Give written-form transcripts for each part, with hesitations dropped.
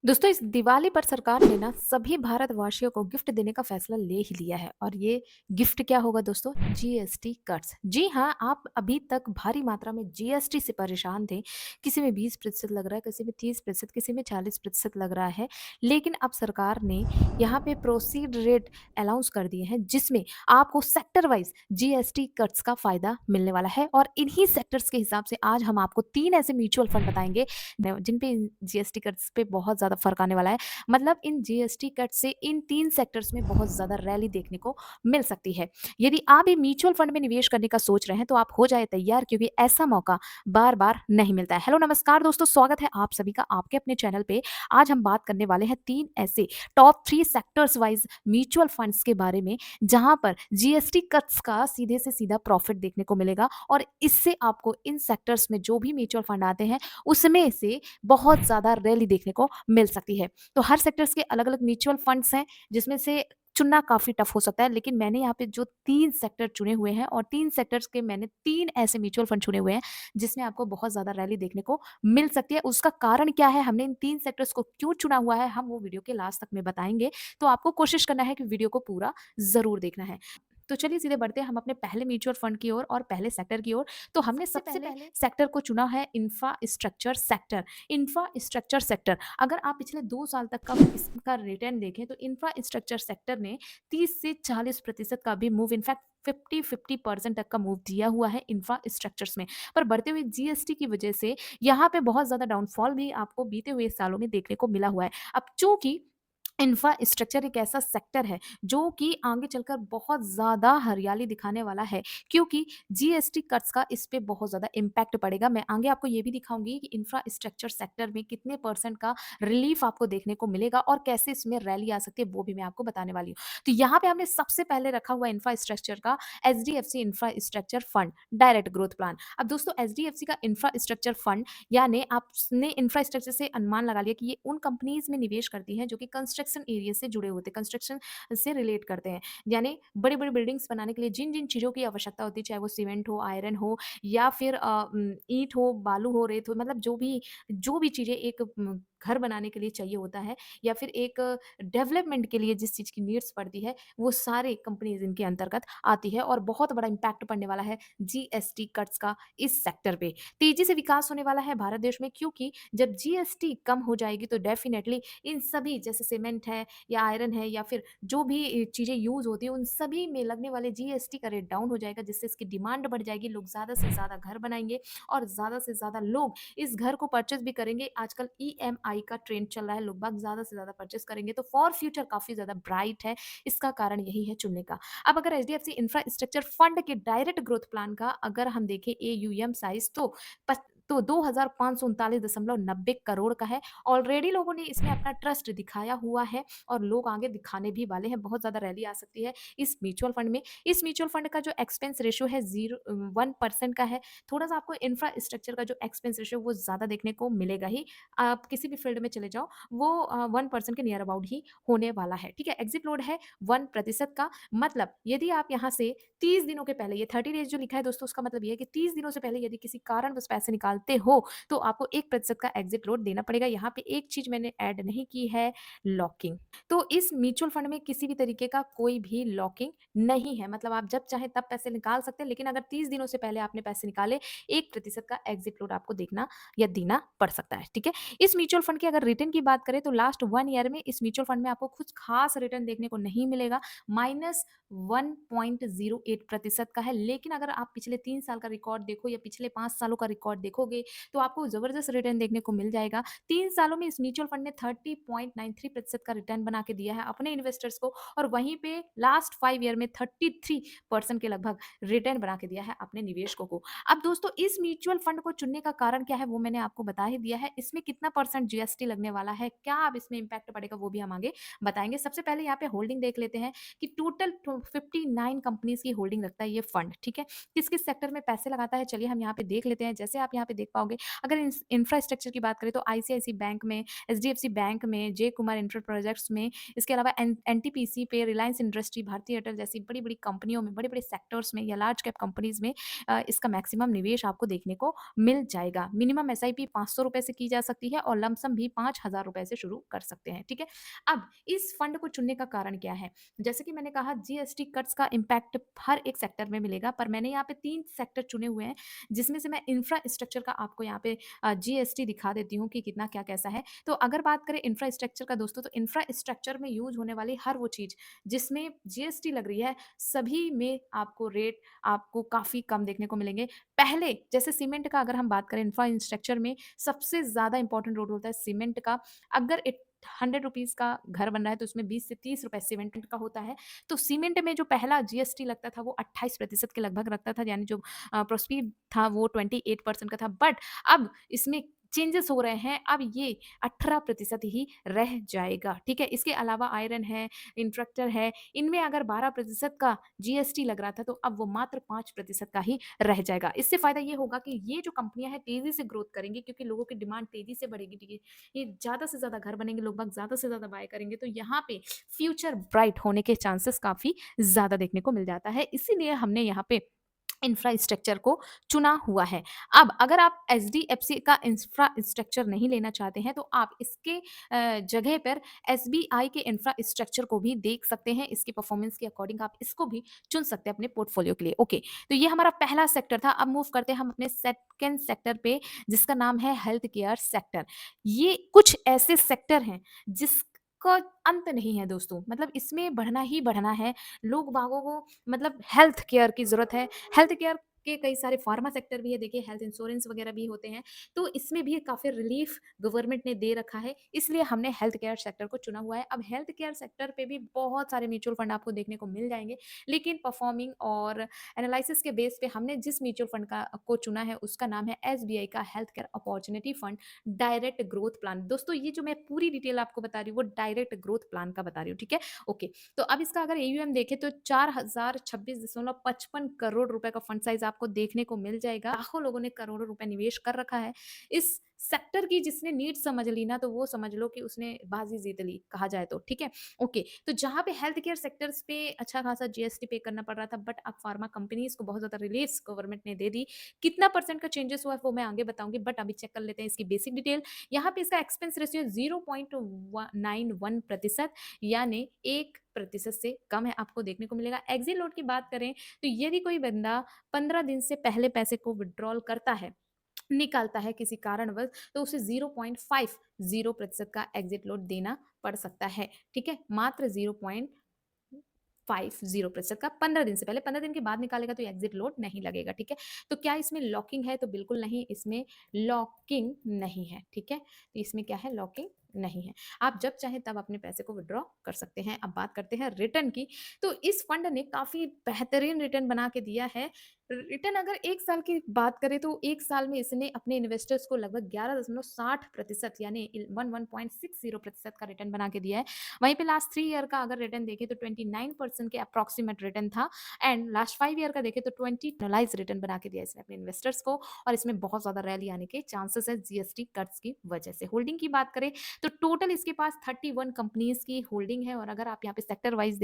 दोस्तों इस दिवाली पर सरकार ने ना सभी भारतवासियों को गिफ्ट देने का फैसला ले ही लिया है और ये गिफ्ट क्या होगा दोस्तों? GST cuts. जी हाँ, आप अभी तक भारी मात्रा में जीएसटी से परेशान थे। किसी में 20% लग रहा है, किसी में 30%, किसी में 40% लग रहा है। लेकिन अब सरकार ने यहाँ पे प्रोसीड रेट अनाउंस कर दिए हैं जिसमें आपको सेक्टर वाइज जीएसटी कट्स का फायदा मिलने वाला है और इन्हीं सेक्टर्स के हिसाब से आज हम आपको 3 ऐसे म्यूचुअल फंड बताएँगे जिन पे जीएसटी कट्स पे बहुत ज़्यादा फ़र्क आने वाला है। मतलब इन जीएसटी कट से इन 3 सेक्टर्स में बहुत ज़्यादा रैली देखने को मिल सकती है। यदि आप भी म्यूचुअल फंड में निवेश करने का सोच रहे हैं तो आप हो जाएँ तैयार क्योंकि ऐसा मौका बार-बार नहीं मिलता है। हेलो नमस्कार दोस्तों, स्वागत है आप सभी का आपके अपने चैनल पे। आज हम बात करने वाले हैं 3 ऐसे top 3 sectors wise mutual funds के बारे में जहाँ पर जीएसटी कट्स का सीधे से सीधा प्रॉफ़िट देखने को मिलेगा और इससे आपको इन सेक्टर्स में जो भी म्यूचुअल फंड आते हैं उसमें से बहुत ज़्यादा रैली देखने को मिल सकती है। तो हर सेक्टर्स के अलग-अलग म्यूचुअल फंड्स हैं, जिसमें से चुनना काफ़ी टफ हो सकता है, लेकिन मैंने यहाँ पे जो 3 सेक्टर चुने हुए हैं और 3 सेक्टर्स के मैंने 3 ऐसे म्यूचुअल फंड चुने हुए हैं, जिसमें आपको बहुत ज़्यादा रैली देखने को मिल सकती है। उसका कारण क्या है, हमने इन 3 सेक्टर्स को क्यों चुना हुआ है, हम वो वीडियो के लास्ट तक में बताएँगे। तो आपको कोशिश करना है कि वीडियो को पूरा ज़रूर देखना है। तो चलिए सीधे बढ़ते हैं हम अपने पहले म्यूचुअल फंड की ओर और पहले सेक्टर की ओर। तो हमने सबसे पहले सेक्टर को चुना है इंफ्रास्ट्रक्चर सेक्टर। इंफ्रास्ट्रक्चर सेक्टर अगर आप पिछले 2 साल तक का इसका रिटर्न देखें तो इंफ्रास्ट्रक्चर सेक्टर ने 30 से 40% का भी मूव इनफैक्ट 50-50% तक का मूव दिया हुआ है इंफ्रास्ट्रक्चर्स में। पर बढ़ते हुए जीएसटी की वजह से यहाँ पे बहुत ज़्यादा डाउनफॉल भी आपको बीते हुए सालों में देखने को मिला हुआ है। अब चूँकि इंफ्रास्ट्रक्चर एक ऐसा सेक्टर है जो कि आगे चलकर बहुत ज़्यादा हरियाली दिखाने वाला है क्योंकि जीएसटी कट्स का इस पे बहुत ज़्यादा इम्पैक्ट पड़ेगा। मैं आगे आपको ये भी दिखाऊँगी कि इंफ्रास्ट्रक्चर सेक्टर में कितने परसेंट का रिलीफ आपको देखने को मिलेगा और कैसे इसमें रैली आ सकती है वो भी मैं आपको बताने वाली हूँ। तो यहाँ पे हमने सबसे पहले रखा हुआ इंफ्रास्ट्रक्चर का HDFC infrastructure fund direct growth plan. अब दोस्तों एचडीएफसी का इंफ्रास्ट्रक्चर फंड यानी आपने इंफ्रास्ट्रक्चर से अनुमान लगा लिया कि ये उन कंपनीज में निवेश करती हैं जो कि कंस्ट्रक्शन एरिया से जुड़े होते हैं, कंस्ट्रक्शन से रिलेट करते हैं। यानी बड़ी-बड़ी बिल्डिंग्स बनाने के लिए जिन-जिन चीज़ों की आवश्यकता होती है, चाहे वो सीमेंट हो, आयरन हो या फिर ईंट हो, बालू हो, रेत हो, मतलब जो भी चीज़ें एक घर बनाने के लिए चाहिए होता है या फिर एक डेवलपमेंट के लिए जिस चीज़ की नीड्स पड़ती है, वो सारे कंपनीज इनके अंतर्गत आती है और बहुत बड़ा इम्पैक्ट पड़ने वाला है जीएसटी कट्स का इस सेक्टर पे। तेज़ी से विकास होने वाला है भारत देश में क्योंकि जब जीएसटी कम हो जाएगी तो डेफ़िनेटली इन सभी जैसे सीमेंट है या आयरन है या फिर जो भी चीज़ें यूज़ होती हैं उन सभी में लगने वाले जीएसटी का रेट डाउन हो जाएगा जिससे इसकी डिमांड बढ़ जाएगी। लोग ज़्यादा से ज़्यादा घर बनाएँगे और ज़्यादा से ज़्यादा लोग इस घर को परचेज़ भी करेंगे। आजकल ईएमआई का ट्रेंड चल रहा है, लोग बाग ज़्यादा से ज़्यादा परचेज़ करेंगे तो फॉर फ्यूचर काफ़ी ज़्यादा ब्राइट है। इसका कारण यही है चुनने का। अब अगर एचडीएफसी इंफ्रास्ट्रक्चर फंड के डायरेक्ट ग्रोथ प्लान का अगर हम देखें एयूएम साइज़ तो 2539.90 करोड़ का है। ऑलरेडी लोगों ने इसमें अपना ट्रस्ट दिखाया हुआ है और लोग आगे दिखाने भी वाले हैं। बहुत ज़्यादा रैली आ सकती है इस म्यूचुअल फंड में। इस म्यूचुअल फंड का जो एक्सपेंस रेशियो है 1% का है। थोड़ा-सा आपको इंफ्रास्ट्रक्चर का जो एक्सपेंस रेशियो वो ज़्यादा देखने को मिलेगा ही। आप किसी भी फील्ड में चले जाओ वो 1% के नियर अबाउट ही होने वाला है। ठीक है? एग्ज़िट लोड है 1% का। मतलब यदि आप यहाँ से 30 दिनों के पहले ये 30 डेज़ जो लिखा है दोस्तों उसका मतलब ये है कि 30 दिनों से पहले यदि किसी कारणवश पैसे निकालते हो, तो आपको 1% का एग्ज़िट लोड देना पड़ेगा। यहाँ पे एक चीज़ मैंने ऐड नहीं की है लॉकिंग। तो इस म्यूचुअल फंड में किसी भी तरीके का कोई भी लॉकिंग नहीं है। मतलब आप जब चाहें तब पैसे निकाल सकते हैं, लेकिन अगर 30 दिनों से पहले आपने पैसे निकाले, 1% का एग्ज़िट लोड आपको देखना या देना पड़ सकता है। ठीक है? इस म्यूचुअल फंड की अगर रिटर्न की बात करें तो लास्ट 1 ईयर में इस म्यूचुअल फंड में आपको कुछ खास रिटर्न देखने को नहीं मिलेगा। माइनस 1.08% का है। लेकिन अगर आप पिछले 3 साल का रिकॉर्ड देखो या पिछले 5 सालों का रिकॉर्ड देखोगे, तो आपको ज़बरदस्त रिटर्न देखने को मिल जाएगा। 3 सालों में इस म्यूचुअल फंड ने 30.93% का रिटर्न बना के दिया है अपने इन्वेस्टर्स को और वहीं पे लास्ट 5 ईयर में 33% के लगभग रिटर्न बना के दिया है अपने निवेशकों को। अब दोस्तों इस म्यूचुअल फंड को चुनने का कारण क्या है वो मैंने आपको बता ही दिया है। इसमें कितना परसेंट जीएसटी लगने वाला है, क्या अब इसमें इम्पैक्ट पड़ेगा वो भी हम आगे बताएँगे। सबसे पहले यहाँ पे होल्डिंग देख लेते हैं कि टोटल 59 कंपनीज़ की होल्डिंग रखता है ये फंड, ठीक है? किस-किस सेक्टर में पैसे लगाता है चलिए हम यहाँ पे देख लेते हैं। जैसे आप यहाँ पे पे देख पाओगे। अगर इंफ्रास्ट्रक्चर की बात करें तो आईसीआईसी बैंक में, एचडीएफसी बैंक में, जय कुमार इंफ्रा प्रोजेक्ट्स में, इसके अलावा एनटीपीसी पे, रिलायंस इंडस्ट्री, भारतीय एयरटेल जैसी बड़ी-बड़ी कंपनियों में, बड़े-बड़े सेक्टर्स में या लार्ज कैप कंपनीज़ में इसका मैक्सिमम निवेश आपको देखने को मिल जाएगा। मिनिमम एसआईपी ₹500 से की जा सकती है और लमसम भी ₹5000 से शुरू कर सकते हैं, ठीक है? अब इस फंड को चुनने का कारण क्या है? जैसे कि मैंने कहा जीएसटी कट्स का इम्पैक्ट हर एक सेक्टर में मिलेगा, पर मैंने यहाँ पे 3 सेक्टर चुने हुए हैं, जिसमें से मैं इंफ्रास्ट्रक्चर का आपको यहाँ पे जीएसटी दिखा देती हूँ कि कितना क्या कैसा है। तो अगर बात करें इंफ्रास्ट्रक्चर का दोस्तों, तो इंफ्रास्ट्रक्चर में यूज़ होने वाली हर वो चीज़ जिसमें जीएसटी लग रही है, सभी में आपको रेट आपको काफ़ी कम देखने को मिलेंगे। पहले जैसे सीमेंट का अगर हम बात करें इंफ्रास्ट्रक्चर में सबसे ज़्यादा इंपॉर्टेंट रोल होता है सीमेंट का। अगर इट ₹100 का घर बन रहा है तो उसमें ₹20 से ₹30 सीमेंट का होता है। तो सीमेंट में जो पहला जीएसटी लगता था वो 28% के लगभग लगता था, यानी जो प्रोसीड था वो 28% का था। बट अब इसमें चेंजेस हो रहे हैं, अब ये 18% ही रह जाएगा, ठीक है? इसके अलावा आयरन है, इंफ्रास्ट्रक्चर है, इनमें अगर 12% का जीएसटी लग रहा था तो अब वो मात्र 5% का ही रह जाएगा। इससे फ़ायदा ये होगा कि ये जो कंपनियाँ हैं तेज़ी से ग्रोथ करेंगी, क्योंकि लोगों की डिमांड तेज़ी से बढ़ेगी, ठीक है? ये ज़्यादा से ज़्यादा घर बनेंगे, लोग बाग ज़्यादा से ज़्यादा बाय करेंगे, तो यहाँ पे फ्यूचर ब्राइट होने के चांसेस काफ़ी ज़्यादा देखने को मिल जाता है। इसीलिए हमने यहाँ पे इंफ्रास्ट्रक्चर को चुना हुआ है। अब अगर आप एचडीएफसी का इंफ्रास्ट्रक्चर नहीं लेना चाहते हैं, तो आप इसके जगह पर एसबीआई के इंफ्रास्ट्रक्चर को भी देख सकते हैं। इसके परफॉर्मेंस के अकॉर्डिंग आप इसको भी चुन सकते हैं अपने पोर्टफोलियो के लिए। ओके, तो ये हमारा पहला सेक्टर था। अब मूव करते हैं हम अपने सेकंड सेक्टर पे, जिसका नाम है हेल्थ केयर सेक्टर। ये कुछ ऐसे सेक्टर हैं जिसका अंत नहीं है दोस्तों, मतलब इसमें बढ़ना ही बढ़ना है। लोग बागों को मतलब हेल्थ केयर की ज़रूरत है। हेल्थ केयर के कई सारे फार्मा सेक्टर भी है, देखिए हेल्थ इंश्योरेंस वगैरह भी होते हैं, तो इसमें भी काफ़ी रिलीफ गवर्नमेंट ने दे रखा है, इसलिए हमने हेल्थ केयर सेक्टर को चुना हुआ है। अब हेल्थ केयर सेक्टर पे भी बहुत सारे म्यूचुअल फंड आपको देखने को मिल जाएंगे, लेकिन परफॉर्मिंग और एनालिसिस के बेस पे हमने जिस म्यूचुअल फंड का को चुना है उसका नाम है एसबीआई का health care opportunity fund direct growth plan. दोस्तों ये जो मैं पूरी डिटेल आपको बता रही हूँ वो डायरेक्ट ग्रोथ प्लान का बता रही हूँ, ठीक है? ओके, तो अब इसका अगर एयूएम देखें तो 4026.55 करोड़ रुपए का फंड साइज आपको देखने को मिल जाएगा। लाखों लोगों ने करोड़ों रुपए निवेश कर रखा है इस सेक्टर की। जिसने नीड समझ ली ना, तो वो समझ लो कि उसने बाजी जीत ली, कहा जाए तो, ठीक है? ओके, तो जहाँ पे हेल्थ केयर सेक्टर्स पे अच्छा खासा जीएसटी पे करना पड़ रहा था, बट अब फार्मा कंपनीज को बहुत ज्यादा रिलीफ गवर्नमेंट ने दे दी। कितना परसेंट का चेंजेस हुआ है वो मैं आगे बताऊंगी, बट अभी चेक कर लेते हैं इसकी बेसिक डिटेल। यहाँ पे इसका एक्सपेंस रेशियो 0.91%, यानी 1% से कम है, आपको देखने को मिलेगा। एग्जिट लोड की बात करें तो यदि कोई बंदा 15 दिन से पहले पैसे को विड्रॉल करता है, निकालता है किसी कारणवश, तो उसे 0.50% का एग्जिट लोड देना पड़ सकता है, ठीक है? मात्र 0.50% का 15 दिन से पहले। 15 दिन के बाद निकालेगा तो एग्जिट लोड नहीं लगेगा, ठीक है? तो क्या इसमें लॉकिंग है? तो बिल्कुल नहीं, इसमें लॉकिंग नहीं है, ठीक है? तो इसमें क्या है? लॉकिंग नहीं है। आप जब चाहे तब अपने पैसे को विड्रॉ कर सकते हैं। अब बात करते हैं रिटर्न की, तो इस फंड ने काफी बेहतरीन रिटर्न बना के दिया है। रिटर्न अगर 1 साल की बात करें तो 1 साल में इसने अपने इन्वेस्टर्स को लगभग 11.60%, यानी 11.60% का रिटर्न बना के दिया है। वहीं पे लास्ट 3 ईयर का अगर रिटर्न देखें तो 29% के अप्रॉक्सीमेट रिटर्न था, एंड लास्ट 5 ईयर का देखें तो 20 एनालाइज रिटर्न बना के दिया इसने अपने इन्वेस्टर्स को, और इसमें बहुत ज्यादा रैली आने के चांसेस है जीएसटी कट्स की वजह से। होल्डिंग की बात करें तो टोटल इसके पास 31 कंपनीज की होल्डिंग है, और अगर आप यहाँ पे सेक्टर वाइज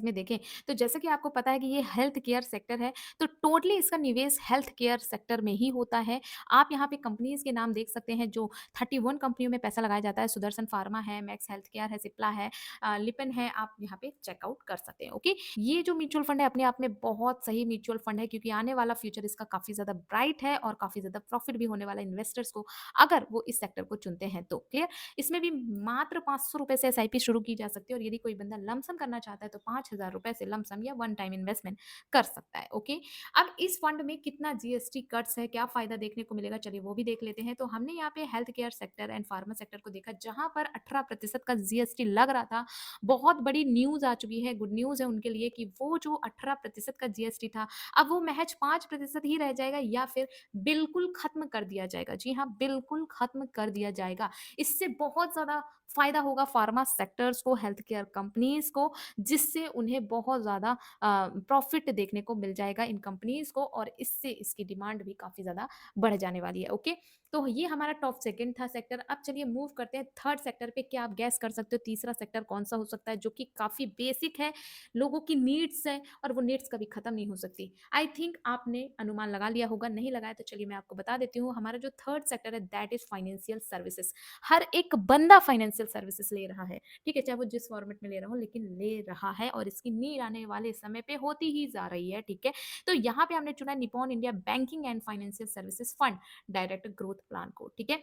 में देखें, तो जैसे कि आपको पता है कि ये हेल्थ केयर सेक्टर है, तो टोटली इसका निवेश हेल्थ केयर सेक्टर में ही होता है। आप यहाँ पे कंपनीज के नाम देख सकते हैं जो 31 कंपनियों में पैसा लगाया जाता है। सुदर्शन फार्मा है, मैक्स हेल्थ केयर है, सिप्ला है, लिपन है, आप यहाँ पे चेकआउट कर सकते हैं। ओके, ये जो म्यूचुअल फंड है अपने आप में बहुत सही म्यूचुअल फंड है, क्योंकि आने वाला फ्यूचर इसका काफी ज्यादा ब्राइट है और काफी ज्यादा प्रॉफिट भी होने वाला है इन्वेस्टर्स को, अगर वो इस सेक्टर को चुनते हैं तो। क्लियर? इसमें भी मात्र ₹500 से एसआईपी शुरू की जा सकती है, और यदि कोई बंदा लमसम करना चाहता है तो ₹5000 से लमसम या वन टाइम इन्वेस्टमेंट कर सकता है। ओके, अब इस फंड में कितना जीएसटी कट्स है, क्या फायदा देखने को मिलेगा, चलिए वो भी देख लेते हैं। तो हमने यहाँ पे health care sector and pharma sector को देखा, जहां पर 18% का जीएसटी लग रहा था। बहुत बड़ी न्यूज आ चुकी है, गुड न्यूज है उनके लिए, कि वो जो 18% का जीएसटी था, अब वो महज 5% ही रह जाएगा, या फिर बिल्कुल खत्म कर दिया जाएगा। जी हाँ, बिल्कुल खत्म कर दिया जाएगा। इससे बहुत ज्यादा फायदा होगा फार्मा सेक्टर्स को, हेल्थ केयर कंपनीज को, जिससे उन्हें बहुत ज्यादा प्रॉफिट देखने को मिल जाएगा। जाएगा इन कंपनीज़ को और इससे इसकी डिमांड भी काफ़ी ज़्यादा बढ़ जाने वाली है। ओके, तो ये हमारा टॉप सेकंड था सेक्टर। अब चलिए मूव करते हैं थर्ड सेक्टर पे। क्या आप गैस कर सकते हो तीसरा सेक्टर कौन-सा हो सकता है जो कि काफ़ी बेसिक है, लोगों की नीड्स है और वो नीड्स कभी खत्म नहीं हो सकती। आई थिंक आपने अनुमान लगा लिया होगा, नहीं लगाया तो चलिए मैं आपको बता देती हूँ। हमारा जो थर्ड सेक्टर है दैट इज़ फाइनेंशियल सर्विसेज़। हर एक बंदा फाइनेंशियल सर्विसेज़ ले रहा है, ठीक है? चाहे वो जिस फॉर्मेट में ले रहा हो लेकिन ले रहा है और इसकी नीड आने वाले समय पे होती ही जा रही है, ठीक है? तो यहाँ पे हमने चुना Nippon India banking and financial services fund direct growth plan को, ठीक है?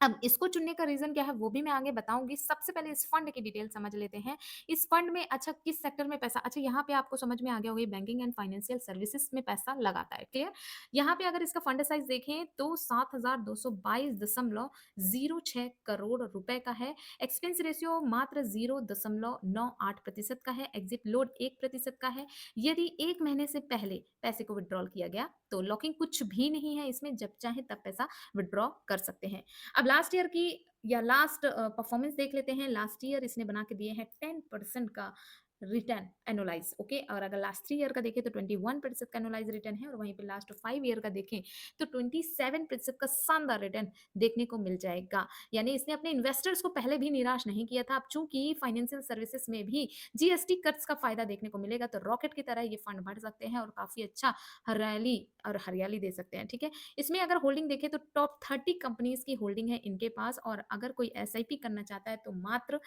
अब इसको चुनने का रीज़न क्या है वो भी मैं आगे बताऊँगी। सबसे पहले इस फंड की डिटेल समझ लेते हैं। इस फंड में अच्छा किस सेक्टर में पैसा, अच्छा यहाँ पे आपको समझ में आ गया होगा ये बैंकिंग एंड फाइनेंशियल सर्विसेज़ में पैसा लगाता है, क्लियर? यहाँ पे अगर इसका फंड साइज़ देखें तो 7,222.06 करोड़ रुपए का है। एक्सपेंस रेशियो मात्र 0.98% का है। एग्ज़िट लोड 1% का है। यदि 1 महीने से पहले पैसे को विथड्रॉल किया गया तो लॉकिंग कुछ भी नहीं है इसमें, जब चाहे तब पैसा विथड्रॉ कर सकते हैं। अब लास्ट ईयर की या लास्ट परफॉर्मेंस देख लेते हैं। लास्ट ईयर इसने बना के दिए हैं 10% का रिटर्न एनुलाइज, ओके। और अगर लास्ट 3 ईयर का देखें तो 21% का एनुलाइज रिटर्न है और वहीं पे लास्ट 5 ईयर का देखें तो 27% का शानदार रिटर्न देखने को मिल जाएगा। यानी इसने अपने इन्वेस्टर्स को पहले भी निराश नहीं किया था। अब चूंकि फाइनेंशियल सर्विसेज में भी जीएसटी कट्स का फायदा देखने को मिलेगा तो रॉकेट की तरह ये फंड बढ़ सकते हैं और काफी अच्छा हरियाली दे सकते हैं, ठीक है। इसमें अगर होल्डिंग देखें तो टॉप 30 कंपनीज की होल्डिंग है इनके पास और अगर कोई एसआईपी करना चाहता है तो मात्र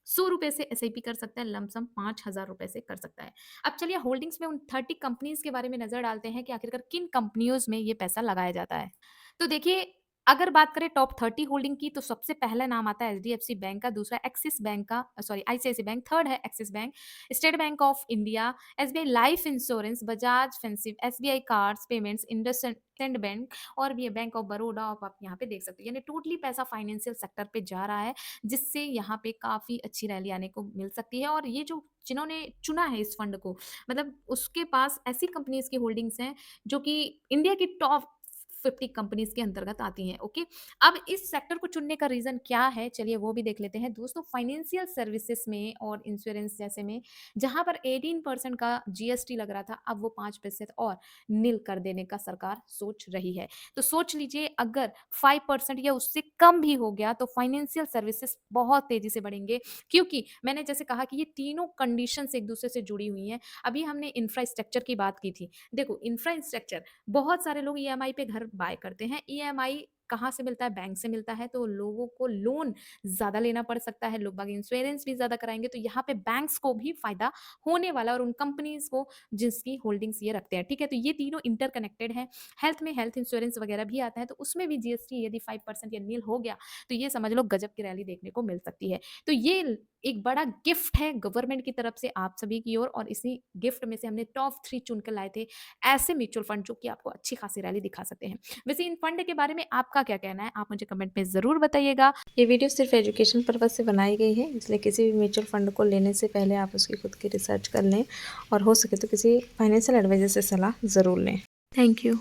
100 रुपए से एसआईपी कर सकता है, लमसम 5,000 रुपए से कर सकता है। अब चलिए होल्डिंग्स में उन 30 कंपनीज के बारे में नजर डालते हैं कि आखिरकार किन कंपनियों में ये पैसा लगाया जाता है। तो देखिए, अगर बात करें टॉप 30 होल्डिंग की तो सबसे पहला नाम आता है एचडीएफसी बैंक का, दूसरा एक्सिस बैंक का, सॉरी आईसीआईसी बैंक, थर्ड है Axis bank, State Bank of India, SBI life insurance, Bajaj Finserv, SBI cards payments, IndusInd bank और भी बैंक ऑफ बड़ौदा। आप यहाँ पे देख सकते हैं यानी टोटली पैसा फाइनेंशियल सेक्टर पे जा रहा है, जिससे यहाँ पे काफी अच्छी रैली आने को मिल सकती है। और ये जो जिन्होंने चुना है इस फंड को, मतलब उसके पास ऐसी कंपनीज की होल्डिंग्स हैं जो कि इंडिया की टॉप 50 कंपनीज के अंतर्गत आती हैं, ओके। अब इस सेक्टर को चुनने का रीजन क्या है, चलिए वो भी देख लेते हैं दोस्तों। फाइनेंशियल सर्विसेज में और इंश्योरेंस जैसे में जहां पर 18% का जीएसटी लग रहा था, अब वो 5% और नील कर देने का सरकार सोच रही है। तो सोच लीजिए अगर 5% या उससे कम भी हो गया तो फाइनेंशियल सर्विसेज बहुत तेजी से बढ़ेंगे, क्योंकि मैंने जैसे कहा कि ये तीनों कंडीशंस एक दूसरे से जुड़ी हुई हैं। अभी हमने इंफ्रास्ट्रक्चर की बात की थी। देखो इंफ्रास्ट्रक्चर, बहुत सारे लोग ईएमआई पे घर बाय करते हैं। ईएमआई कहाँ से मिलता है? बैंक से मिलता है, तो लोगों को लोन ज़्यादा लेना पड़ सकता है, लोग बाग इंश्योरेंस भी ज़्यादा कराएँगे, तो यहाँ पे बैंक्स को भी फ़ायदा होने वाला है और उन कंपनीज़ को जिसकी होल्डिंग्स ये रखते हैं, ठीक है? तो ये तीनों इंटरकनेक्टेड हैं। हेल्थ में हेल्थ इंश्योरेंस वगैरह भी आता है, तो उसमें भी जीएसटी यदि 5% या नील हो गया, तो ये समझ लो गजब की रैली देखने को मिल सकती है। तो ये एक बड़ा गिफ्ट है गवर्नमेंट की तरफ से आप सभी की ओर, और इसी गिफ्ट में से हमने टॉप 3 चुन कर लाए थे ऐसे म्यूचुअल फंड जो कि आपको अच्छी खासी रैली दिखा सकते हैं। वैसे इन फंड के बारे में आपका क्या कहना है? आप मुझे कमेंट में ज़रूर बताइएगा। ये वीडियो सिर्फ एजुकेशन पर्पज़ से बनाई गई है, इसलिए किसी भी म्यूचुअल फंड को लेने से पहले आप उसकी खुद की रिसर्च कर लें और हो सके तो किसी फाइनेंशियल एडवाइज़र से सलाह ज़रूर लें। Thank you.